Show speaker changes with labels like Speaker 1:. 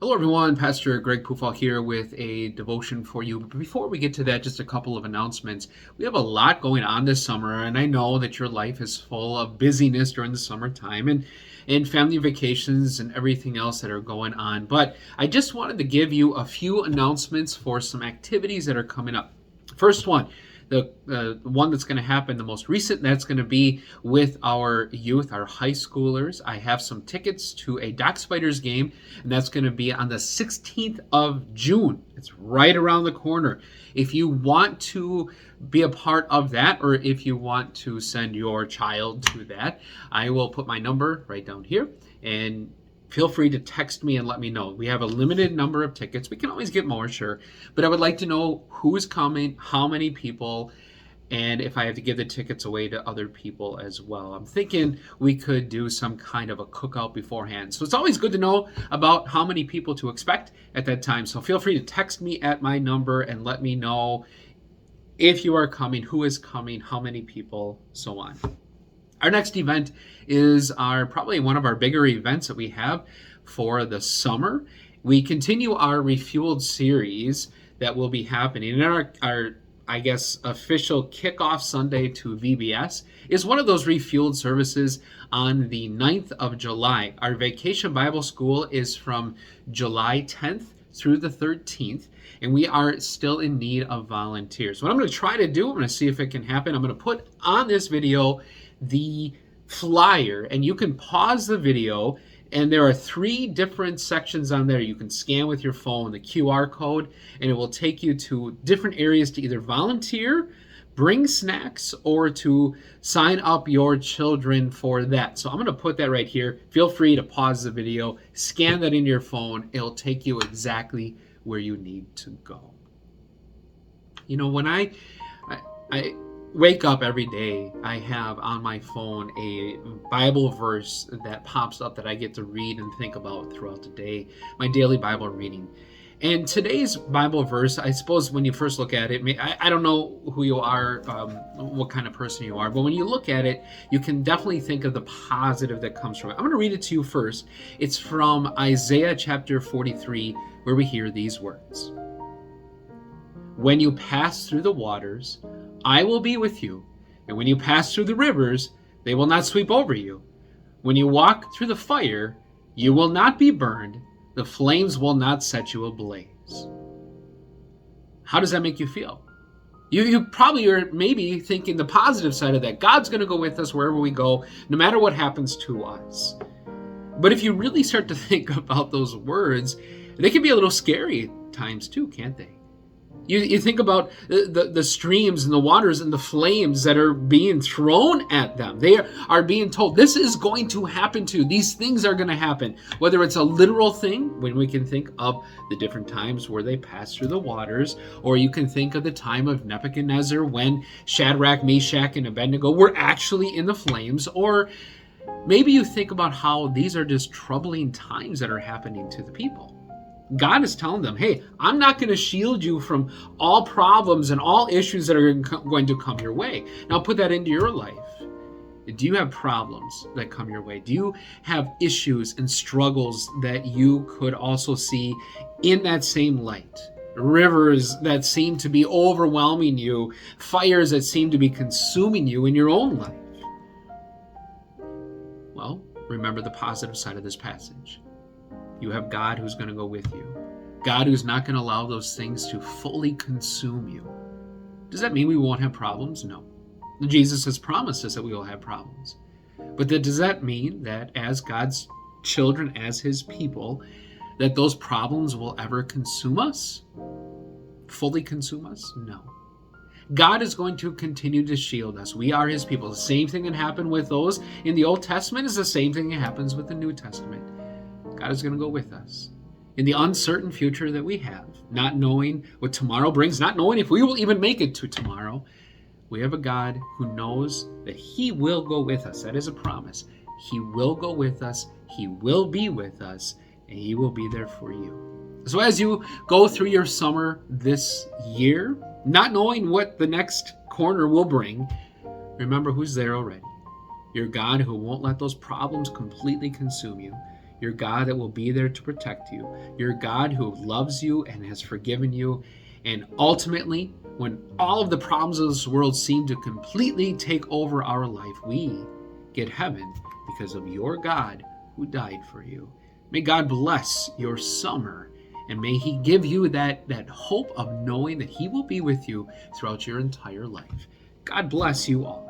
Speaker 1: Hello, everyone. Pastor Greg Pufall here with a devotion for you. But before we get to that, just a couple of announcements. We have a lot going on this summer, and I know that your life is full of busyness during the summertime and family vacations and everything else that are going on. But I just wanted to give you a few announcements for some activities that are coming up. First one, the one that's going to happen, the most recent, that's going to be with our youth, our high schoolers. I have some tickets to a Doc Spiders game, and that's going to be on the 16th of June. It's right around the corner. If you want to be a part of that, or if you want to send your child to that, I will put my number right down here, and feel free to text me and let me know. We have a limited number of tickets. We can always get more, sure. But I would like to know who's coming, how many people, and if I have to give the tickets away to other people as well. I'm thinking we could do some kind of a cookout beforehand. So it's always good to know about how many people to expect at that time. So feel free to text me at my number and let me know if you are coming, who is coming, how many people, so on. Our next event is probably one of our bigger events that we have for the summer. We continue our Refueled series that will be happening. And our official kickoff Sunday to VBS is one of those Refueled services on the 9th of July. Our Vacation Bible School is from July 10th through the 13th, and we are still in need of volunteers. What I'm going to try to do, I'm going to see if it can happen. I'm going to put on this video the flyer, and you can pause the video, and there are 3 different sections on there. You can scan with your phone the QR code, and it will take you to different areas to either volunteer, bring snacks, or to sign up your children for that. So I'm going to put that right here. Feel free to pause the video, scan that into your phone. It'll take you exactly where you need to go. You know, when I wake up every day, I have on my phone a Bible verse that pops up that I get to read and think about throughout the day, my daily Bible reading. And today's Bible verse, I suppose when you first look at it, I don't know who you are, what kind of person you are, but when you look at it, you can definitely think of the positive that comes from it. I'm going to read it to you first. It's from Isaiah chapter 43, where we hear these words. When you pass through the waters, I will be with you, and when you pass through the rivers, they will not sweep over you. When you walk through the fire, you will not be burned. The flames will not set you ablaze. How does that make you feel? You probably are maybe thinking the positive side of that. God's going to go with us wherever we go, no matter what happens to us. But if you really start to think about those words, they can be a little scary at times too, can't they? You think about the streams and the waters and the flames that are being thrown at them. They are being told this is going to happen to you. These things are going to happen. Whether it's a literal thing, when we can think of the different times where they passed through the waters, or you can think of the time of Nebuchadnezzar when Shadrach, Meshach, and Abednego were actually in the flames, or maybe you think about how these are just troubling times that are happening to the people. God is telling them, hey, I'm not going to shield you from all problems and all issues that are going to come your way. Now put that into your life. Do you have problems that come your way? Do you have issues and struggles that you could also see in that same light? Rivers that seem to be overwhelming you, fires that seem to be consuming you in your own life. Well, remember the positive side of this passage. You have God who's going to go with you. God who's not going to allow those things to fully consume you. Does that mean we won't have problems? No. Jesus has promised us that we will have problems. But does that mean that as God's children, as his people, that those problems will ever consume us? Fully consume us? No. God is going to continue to shield us. We are his people. The same thing that happened with those in the Old Testament is the same thing that happens with the New Testament. God is going to go with us in the uncertain future that we have, not knowing what tomorrow brings, not knowing if we will even make it to tomorrow. We have a God who knows that he will go with us. That is a promise. He will go with us. He will be with us, and he will be there for you. So as you go through your summer this year, not knowing what the next corner will bring, remember who's there already. Your God who won't let those problems completely consume you. Your God that will be there to protect you. Your God who loves you and has forgiven you. And ultimately, when all of the problems of this world seem to completely take over our life, we get heaven because of your God who died for you. May God bless your summer, and may He give you that hope of knowing that He will be with you throughout your entire life. God bless you all.